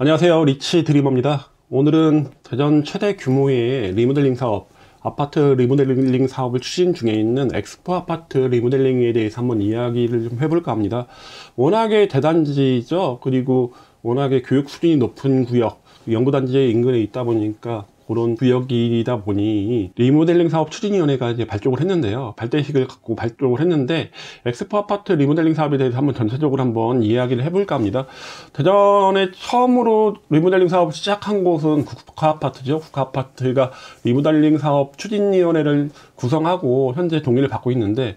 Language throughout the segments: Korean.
안녕하세요, 리치 드리머입니다. 오늘은 대전 최대 규모의 리모델링 사업, 아파트 리모델링 사업을 추진 중에 있는 엑스포 아파트 리모델링에 대해서 한번 이야기를 좀 해볼까 합니다. 워낙에 대단지죠. 그리고 워낙에 교육 수준이 높은 구역, 연구단지 인근에 있다 보니까 그런 구역이다 보니 리모델링 사업 추진위원회가 이제 발족을 했는데요. 발대식을 갖고 발족을 했는데 엑스포 아파트 리모델링 사업에 대해서 한번 전체적으로 한번 이야기를 해볼까 합니다. 대전에 처음으로 리모델링 사업을 시작한 곳은 국화아파트죠. 국화아파트가 리모델링 사업 추진위원회를 구성하고 현재 동의를 받고 있는데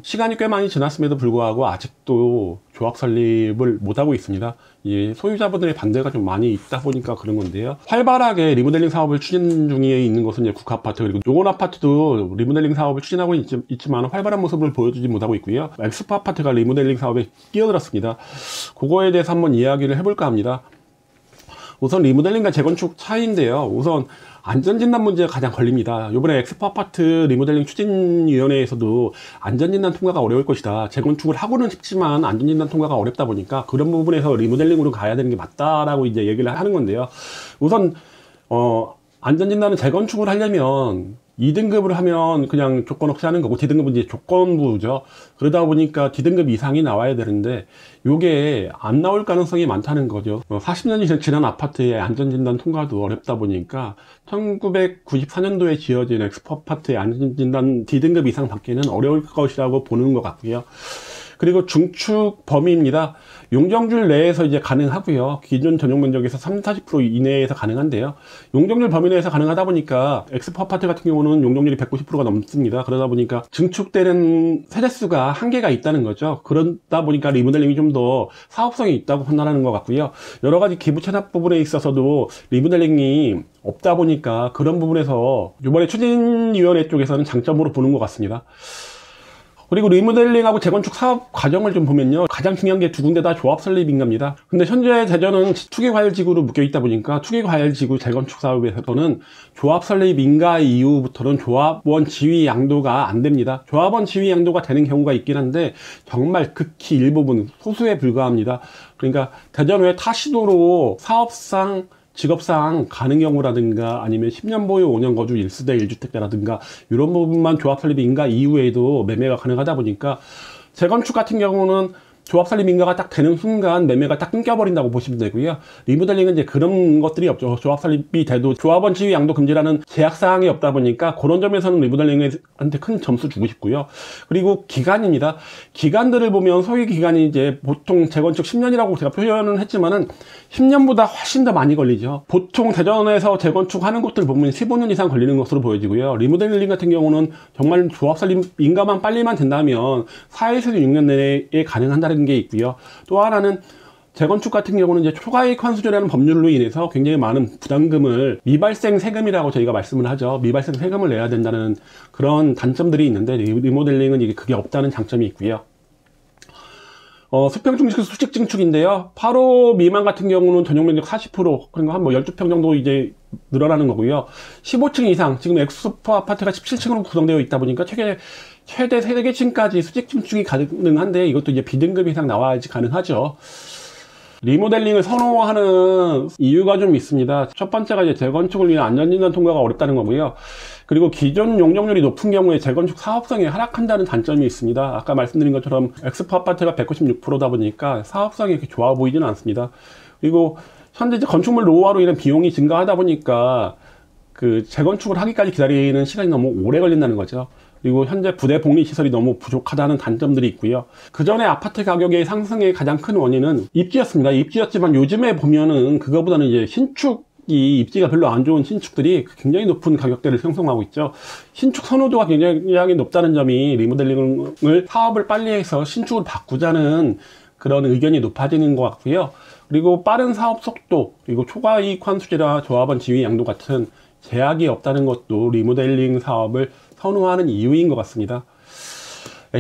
시간이 꽤 많이 지났음에도 불구하고 아직도 조합 설립을 못하고 있습니다. 이 소유자분들의 반대가 좀 많이 있다 보니까 그런 건데요. 활발하게 리모델링 사업을 추진 중에 있는 것은 이제 국화아파트, 그리고 용원아파트도 리모델링 사업을 추진하고 있지만 활발한 모습을 보여주지 못하고 있고요. 엑스포 아파트가 리모델링 사업에 끼어들었습니다. 그거에 대해서 한번 이야기를 해볼까 합니다. 우선 리모델링과 재건축 차이인데요. 우선 안전진단 문제가 가장 걸립니다. 이번에 엑스포 아파트 리모델링 추진위원회에서도 안전진단 통과가 어려울 것이다. 재건축을 하고는 싶지만 안전진단 통과가 어렵다 보니까 그런 부분에서 리모델링으로 가야 되는 게 맞다라고 이제 얘기를 하는 건데요. 우선 안전진단은 재건축을 하려면 2등급을 하면 그냥 조건 없이 하는 거고, D등급은 이제 조건부죠. 그러다 보니까 D등급 이상이 나와야 되는데 요게 안 나올 가능성이 많다는 거죠. 40년이 지난 아파트의 안전진단 통과도 어렵다 보니까 1994년도에 지어진 엑스포 아파트의 안전진단 D등급 이상 받기는 어려울 것이라고 보는 것 같고요. 그리고 중축 범위입니다. 용적률 내에서 이제 가능하고요. 기존 전용 면적에서 30-40% 이내에서 가능한데요. 용적률 범위 내에서 가능하다 보니까 엑스포 아파트 같은 경우는 용적률이 190%가 넘습니다. 그러다 보니까 증축되는 세대수가 한계가 있다는 거죠. 그러다 보니까 리모델링이 좀 더 사업성이 있다고 판단하는 것 같고요. 여러 가지 기부 체납 부분에 있어서도 리모델링이 없다 보니까 그런 부분에서 이번에 추진위원회 쪽에서는 장점으로 보는 것 같습니다. 그리고 리모델링하고 재건축 사업 과정을 좀 보면요, 가장 중요한 게 두 군데 다 조합 설립 인가입니다. 근데 현재 대전은 투기과열지구로 묶여 있다 보니까 투기과열지구 재건축 사업에서는 조합 설립 인가 이후부터는 조합원 지위 양도가 안 됩니다. 조합원 지위 양도가 되는 경우가 있긴 한데 정말 극히 일부분, 소수에 불과합니다. 그러니까 대전 외 타 시도로 사업상 직업상 가능 경우라든가 아니면 10년 보유 5년 거주 1세대 1주택자라든가 이런 부분만 조합 설립 인가 이후에도 매매가 가능하다 보니까 재건축 같은 경우는 조합 설립 인가가 딱 되는 순간 매매가 딱 끊겨버린다고 보시면 되고요. 리모델링은 이제 그런 것들이 없죠. 조합 설립이 돼도 조합원 지위 양도 금지라는 제약사항이 없다 보니까 그런 점에서는 리모델링한테 큰 점수 주고 싶고요. 그리고 기간입니다. 기간들을 보면 소유 기간이 이제 보통 재건축 10년이라고 제가 표현은 했지만은 10년보다 훨씬 더 많이 걸리죠. 보통 대전에서 재건축하는 곳들 보면 15년 이상 걸리는 것으로 보여지고요. 리모델링 같은 경우는 정말 조합 설립 인가만 빨리만 된다면 4에서 6년 내에 가능한다는 게 있고요. 또 하나는 재건축 같은 경우는 이제 초과이익 환수제라는 법률로 인해서 굉장히 많은 부담금을 미발생 세금이라고 저희가 말씀을 하죠. 미발생 세금을 내야 된다는 그런 단점들이 있는데 리모델링은 이게 그게 없다는 장점이 있고요. 수평 중식 수직 증축인데요. 8호 미만 같은 경우는 전용 면적 40%, 그러니까 한 12평 정도 이제 늘어나는 거고요. 15층 이상, 지금 엑스포 아파트가 17층으로 구성되어 있다 보니까 최대 3개층까지 수직 증축이 가능한데 이것도 이제 B등급 이상 나와야지 가능하죠. 리모델링을 선호하는 이유가 좀 있습니다. 첫 번째가 이제 재건축을 위한 안전진단 통과가 어렵다는 거고요. 그리고 기존 용적률이 높은 경우에 재건축 사업성이 하락한다는 단점이 있습니다. 아까 말씀드린 것처럼 엑스포 아파트가 196%다 보니까 사업성이 그렇게 좋아 보이지는 않습니다. 그리고 현재 이제 건축물 노후화로 인한 비용이 증가하다 보니까 그 재건축을 하기까지 기다리는 시간이 너무 오래 걸린다는 거죠. 그리고 현재 부대 복리 시설이 너무 부족하다는 단점들이 있고요. 그 전에 아파트 가격의 상승의 가장 큰 원인은 입지였습니다. 입지였지만 요즘에 보면은 그거보다는 이제 신축이 입지가 별로 안 좋은 신축들이 굉장히 높은 가격대를 형성하고 있죠. 신축 선호도가 굉장히 높다는 점이 리모델링을 사업을 빨리 해서 신축을 바꾸자는 그런 의견이 높아지는 것 같고요. 그리고 빠른 사업 속도, 그리고 초과이익 환수제나 조합원 지위 양도 같은 제약이 없다는 것도 리모델링 사업을 선호하는 이유인 것 같습니다.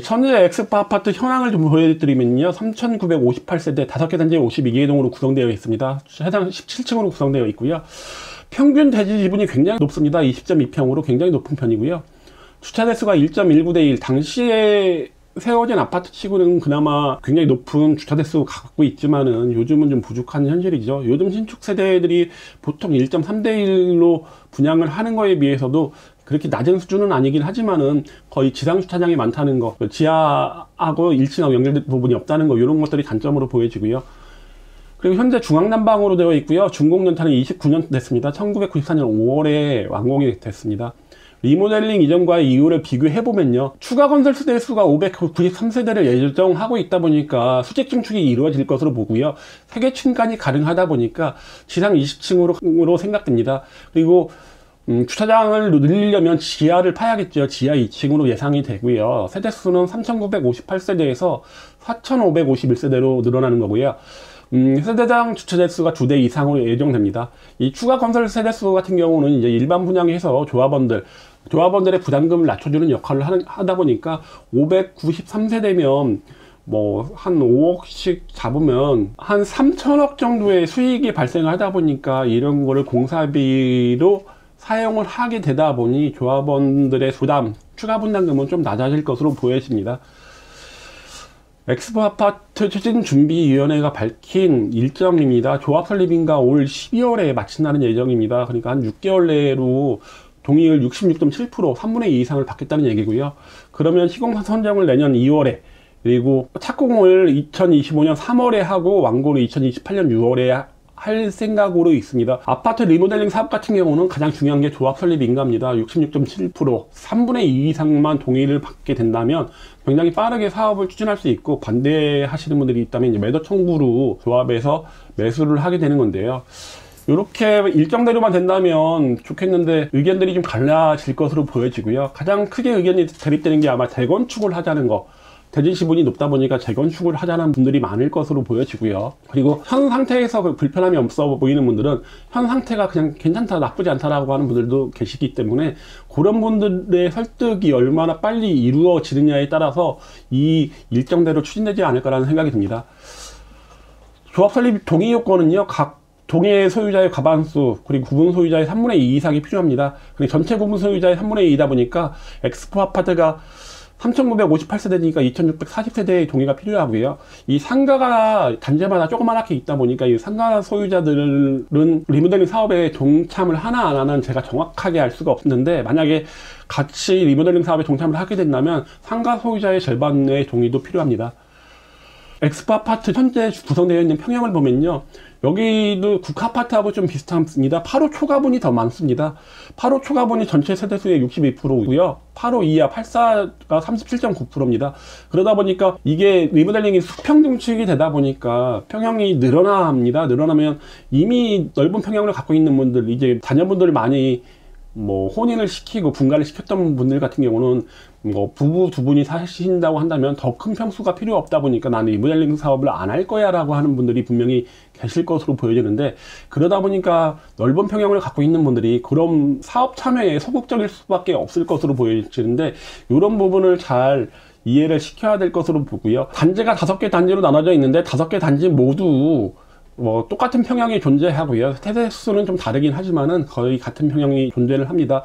현재 엑스포 아파트 현황을 좀 보여드리면요, 3,958세대 5개 단지 52개 동으로 구성되어 있습니다. 해당 17층으로 구성되어 있고요. 평균 대지 지분이 굉장히 높습니다. 20.2평으로 굉장히 높은 편이고요. 주차 대수가 1.19대 1, 당시에 세워진 아파트 치고는 그나마 굉장히 높은 주차 대수 갖고 있지만은 요즘은 좀 부족한 현실이죠. 요즘 신축 세대들이 보통 1.3대1로 분양을 하는 거에 비해서도 그렇게 낮은 수준은 아니긴 하지만은 거의 지상 주차장이 많다는 거, 지하하고 1층하고 연결된 부분이 없다는 거, 이런 것들이 단점으로 보여지고요. 그리고 현재 중앙난방으로 되어 있고요. 준공 연타는 29년 됐습니다. 1994년 5월에 완공이 됐습니다. 리모델링 이전과의 이후를 비교해보면요, 추가 건설 세대 수가 593세대를 예정하고 있다 보니까 수직 증축이 이루어질 것으로 보고요. 세개층까지 가능하다 보니까 지상 20층으로 생각됩니다. 그리고 주차장을 늘리려면 지하를 파야겠죠. 지하 2층으로 예상이 되고요. 세대수는 3958세대에서 4551세대로 늘어나는 거고요. 세대당 주차 대수가 2대 이상으로 예정됩니다. 이 추가 건설 세대수 같은 경우는 이제 일반 분양에서 조합원들의 부담금을 낮춰주는 역할을 하다 보니까 593세대면 뭐 한 5억씩 잡으면 한 3천억 정도의 수익이 발생하다 보니까 이런 거를 공사비로 사용을 하게 되다 보니 조합원들의 부담, 추가 분담금은 좀 낮아질 것으로 보여집니다. 엑스포 아파트 추진준비위원회가 밝힌 일정입니다. 조합 설립인가 올 12월에 마친다는 예정입니다. 그러니까 한 6개월 내로 동의율 66.7%, 3분의 2 이상을 받겠다는 얘기고요. 그러면 시공사 선정을 내년 2월에, 그리고 착공을 2025년 3월에 하고 완공을 2028년 6월에 할 생각으로 있습니다. 아파트 리모델링 사업 같은 경우는 가장 중요한 게 조합 설립 인가입니다. 66.7%, 3분의 2 이상만 동의를 받게 된다면 굉장히 빠르게 사업을 추진할 수 있고, 반대하시는 분들이 있다면 이제 매도 청구로 조합에서 매수를 하게 되는 건데요. 이렇게 일정대로만 된다면 좋겠는데 의견들이 좀 갈라질 것으로 보여지고요. 가장 크게 의견이 대립되는 게 아마 재건축을 하자는 거, 대지 지분이 높다 보니까 재건축을 하자는 분들이 많을 것으로 보여지고요. 그리고 현 상태에서 불편함이 없어 보이는 분들은 현 상태가 그냥 괜찮다, 나쁘지 않다라고 하는 분들도 계시기 때문에 그런 분들의 설득이 얼마나 빨리 이루어지느냐에 따라서 이 일정대로 추진되지 않을까라는 생각이 듭니다. 조합 설립 동의 요건은요, 각 동해 소유자의 과반수, 그리고 구분 소유자의 3분의 2 이상이 필요합니다. 그리고 전체 구분 소유자의 3분의 2이다 보니까 엑스포 아파트가 3958세대니까 2640세대의 동의가 필요하고요. 이 상가가 단지마다 조그맣게 있다 보니까 이 상가 소유자들은 리모델링 사업에 동참을 하나 안 하나는 제가 정확하게 알 수가 없는데, 만약에 같이 리모델링 사업에 동참을 하게 된다면 상가 소유자의 절반의 동의도 필요합니다. 엑스포 아파트 현재 구성되어 있는 평형을 보면요, 여기도 국아파트하고 좀 비슷합니다. 8호 초가분이 더 많습니다. 8호 초가분이 전체 세대수의 62%고요. 8호 이하 84가 37.9%입니다. 그러다 보니까 이게 리모델링이 수평 증축이 되다 보니까 평형이 늘어납니다. 늘어나면 이미 넓은 평형을 갖고 있는 분들, 이제 자녀분들 많이 뭐 혼인을 시키고 분가를 시켰던 분들 같은 경우는 뭐 부부 두 분이 사신다고 한다면 더 큰 평수가 필요 없다 보니까 나는 리모델링 사업을 안 할 거야 라고 하는 분들이 분명히 계실 것으로 보여지는데, 그러다 보니까 넓은 평형을 갖고 있는 분들이 그런 사업 참여에 소극적일 수밖에 없을 것으로 보여지는데, 이런 부분을 잘 이해를 시켜야 될 것으로 보고요. 단지가 5개 단지로 나눠져 있는데 5개 단지 모두 뭐 똑같은 평형이 존재하고요. 세대 수는 좀 다르긴 하지만은 거의 같은 평형이 존재를 합니다.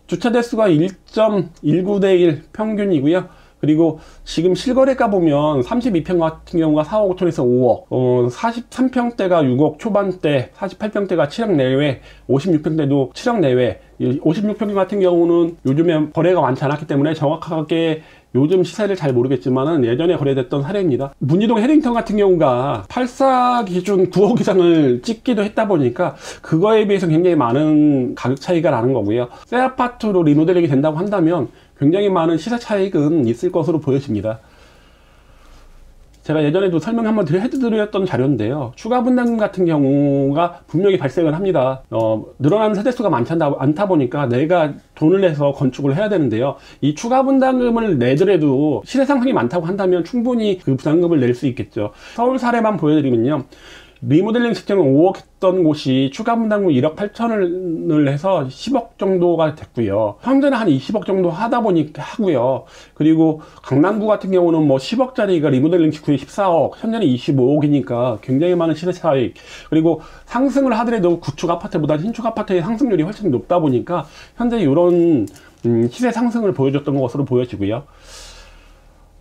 주차 대수가 1.19대 1 평균이고요. 그리고 지금 실거래가 보면 32평 같은 경우가 4억 5천에서 5억, 43평대가 6억 초반대, 48평대가 7억 내외, 56평대도 7억 내외. 56평 같은 경우는 요즘에 거래가 많지 않았기 때문에 정확하게 요즘 시세를 잘 모르겠지만은 예전에 거래됐던 사례입니다. 문희동 해링턴 같은 경우가 84 기준 9억 이상을 찍기도 했다 보니까 그거에 비해서 굉장히 많은 가격 차이가 나는 거고요. 새 아파트로 리모델링이 된다고 한다면 굉장히 많은 시세 차익은 있을 것으로 보여집니다. 제가 예전에도 설명 한번 해드렸던 자료인데요. 추가 분담금 같은 경우가 분명히 발생을 합니다. 늘어나는 세대수가 많지 않다 보니까 내가 돈을 내서 건축을 해야 되는데요. 이 추가 분담금을 내더라도 시세 상승이 많다고 한다면 충분히 그 부담금을 낼 수 있겠죠. 서울 사례만 보여드리면요. 리모델링 책정을 5억 했던 곳이 추가 분담금 1억 8천을 해서 10억 정도가 됐고요. 현재는 한 20억 정도 하다 보니까 하고요. 그리고 강남구 같은 경우는 뭐 10억짜리가 리모델링 직후에 14억, 현재는 25억이니까 굉장히 많은 시세 차익. 그리고 상승을 하더라도 구축 아파트보다 신축 아파트의 상승률이 훨씬 높다 보니까 현재 이런 시세 상승을 보여줬던 것으로 보여지고요.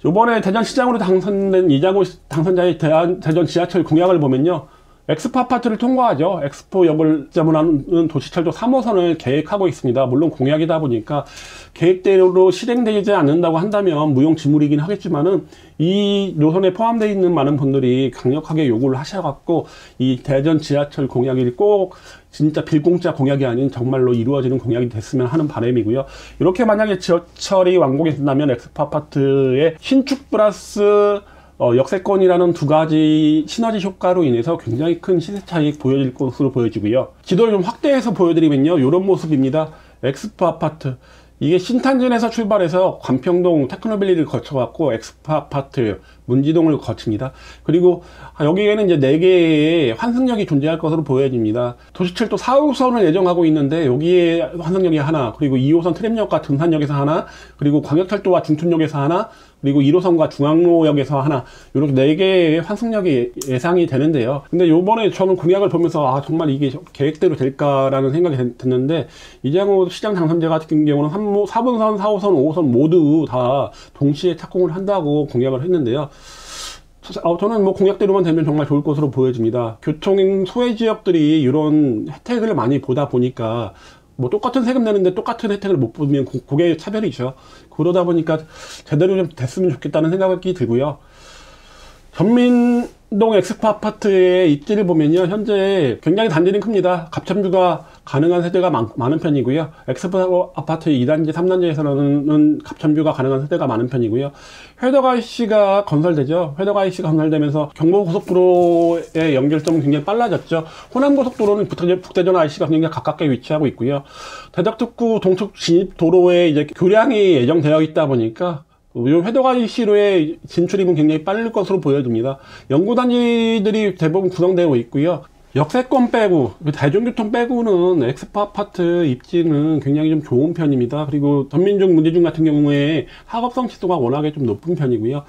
요번에 대전시장으로 당선된 이장호 당선자의 대전 지하철 공약을 보면요. 엑스포 아파트를 통과하죠. 엑스포역을 지나는 도시철도 3호선을 계획하고 있습니다. 물론 공약이다 보니까 계획대로 실행되지 않는다고 한다면 무용지물이긴 하겠지만은 이 노선에 포함되어 있는 많은 분들이 강력하게 요구를 하셔갖고 이 대전 지하철 공약이 꼭 진짜 빌공짜 공약이 아닌 정말로 이루어지는 공약이 됐으면 하는 바람이고요. 이렇게 만약에 지하철이 완공이 된다면 엑스포 아파트의 신축 플러스 역세권이라는 두 가지 시너지 효과로 인해서 굉장히 큰 시세 차익 보여질 것으로 보여지고요. 지도를 좀 확대해서 보여드리면요. 이런 모습입니다. 엑스포 아파트. 이게 신탄진에서 출발해서 관평동 테크노밸리를 거쳐갖고 엑스포 아파트 문지동을 거칩니다. 그리고 여기에는 이제 4개의 환승역이 존재할 것으로 보여집니다. 도시철도 4호선을 예정하고 있는데 여기에 환승역이 하나, 그리고 2호선 트램역과 등산역에서 하나, 그리고 광역철도와 중촌역에서 하나, 그리고 1호선과 중앙로역에서 하나, 이렇게 4개의 환승역이 예상이 되는데요. 근데 요번에 저는 공약을 보면서 정말 이게 계획대로 될까라는 생각이 됐는데, 이장호 시장 당선자 같은 경우는 4번선, 4호선, 5호선 모두 다 동시에 착공을 한다고 공약을 했는데요. 저는 뭐 공약대로만 되면 정말 좋을 것으로 보여집니다. 교통 소외 지역들이 이런 혜택을 많이 보다 보니까 뭐 똑같은 세금 내는데 똑같은 혜택을 못 보면 그게 차별이죠. 그러다 보니까 제대로 좀 됐으면 좋겠다는 생각이 들고요. 전민동 엑스포 아파트의 입지를 보면요, 현재 굉장히 단지는 큽니다. 갑천주가 가능한 세대가 많은 편이고요. 엑스포 아파트 2단지, 3단지에서는 갑천주가 가능한 세대가 많은 편이고요. 회덕IC가 건설되죠. 회덕IC가 건설되면서 경부고속도로의 연결점은 굉장히 빨라졌죠. 호남고속도로는 북대전 IC가 굉장히 가깝게 위치하고 있고요. 대덕특구 동쪽 진입도로에 이제 교량이 예정되어 있다 보니까 회덕IC로의 진출입은 굉장히 빠를 것으로 보여집니다. 연구단지들이 대부분 구성되어 있고요. 역세권 빼고, 대중교통 빼고는 엑스포 아파트 입지는 굉장히 좀 좋은 편입니다. 그리고 전민중, 문지중 같은 경우에 학업성 지수가 워낙에 좀 높은 편이고요.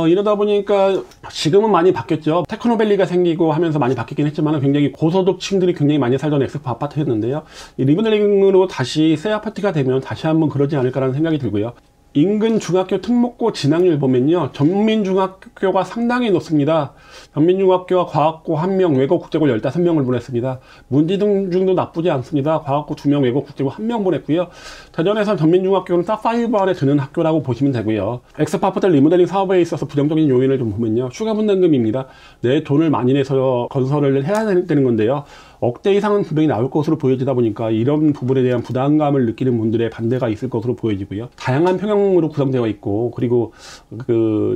이러다 보니까 지금은 많이 바뀌었죠. 테크노밸리가 생기고 하면서 많이 바뀌긴 했지만 굉장히 고소득층들이 굉장히 많이 살던 엑스포 아파트였는데요. 이 리모델링으로 다시 새 아파트가 되면 다시 한번 그러지 않을까라는 생각이 들고요. 인근 중학교 특목고 진학률 보면요, 전민중학교가 상당히 높습니다. 전민중학교가 과학고 1명, 외고 국제고 15명을 보냈습니다. 문지중도 나쁘지 않습니다. 과학고 2명, 외고 국제고 1명 보냈고요. 대전에서 전민중학교는 탑5 안에 드는 학교라고 보시면 되고요. 엑스포 아파트 리모델링 사업에 있어서 부정적인 요인을 좀 보면요, 추가 분담금입니다. 내 돈을 많이 내서 건설을 해야 되는 건데요, 억대 이상은 분명히 나올 것으로 보여지다 보니까 이런 부분에 대한 부담감을 느끼는 분들의 반대가 있을 것으로 보여지고요. 다양한 평형으로 구성되어 있고, 그리고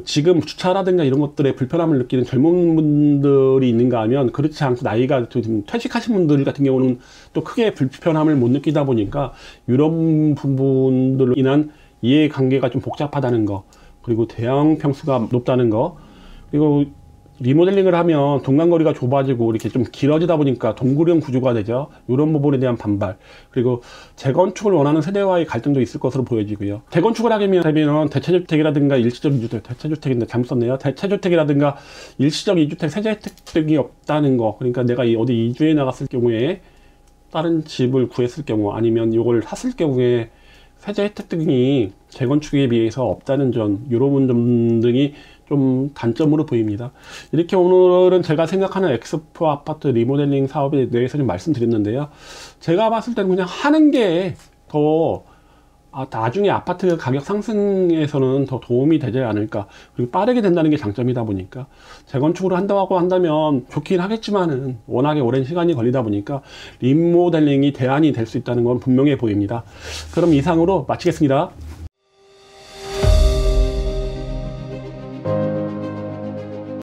지금 주차라든가 이런 것들에 불편함을 느끼는 젊은 분들이 있는가 하면 그렇지 않고 나이가 좀 퇴직하신 분들 같은 경우는 또 크게 불편함을 못 느끼다 보니까 이런 부분들로 인한 이해관계가 좀 복잡하다는 거, 그리고 대형 평수가 높다는 거, 그리고 리모델링을 하면 동간거리가 좁아지고 이렇게 좀 길어지다 보니까 동굴형 구조가 되죠. 이런 부분에 대한 반발, 그리고 재건축을 원하는 세대와의 갈등도 있을 것으로 보여지고요. 재건축을 하게 되면 대체주택이라든가 일시적 2주택, 대체주택인데 잘못 썼네요. 대체주택이라든가 일시적 2주택 세제 혜택이 없다는 거, 그러니까 내가 어디 이주해 나갔을 경우에 다른 집을 구했을 경우, 아니면 이걸 샀을 경우에 세제 혜택 등이 재건축에 비해서 없다는 점, 이런 점 등이 좀 단점으로 보입니다. 이렇게 오늘은 제가 생각하는 엑스포 아파트 리모델링 사업에 대해서 좀 말씀드렸는데요. 제가 봤을 때는 그냥 하는 게 더 나중에 아파트 가격 상승에서는 더 도움이 되지 않을까. 그리고 빠르게 된다는 게 장점이다 보니까 재건축으로 한다고 한다면 좋긴 하겠지만은 워낙에 오랜 시간이 걸리다 보니까 리모델링이 대안이 될 수 있다는 건 분명해 보입니다. 그럼 이상으로 마치겠습니다.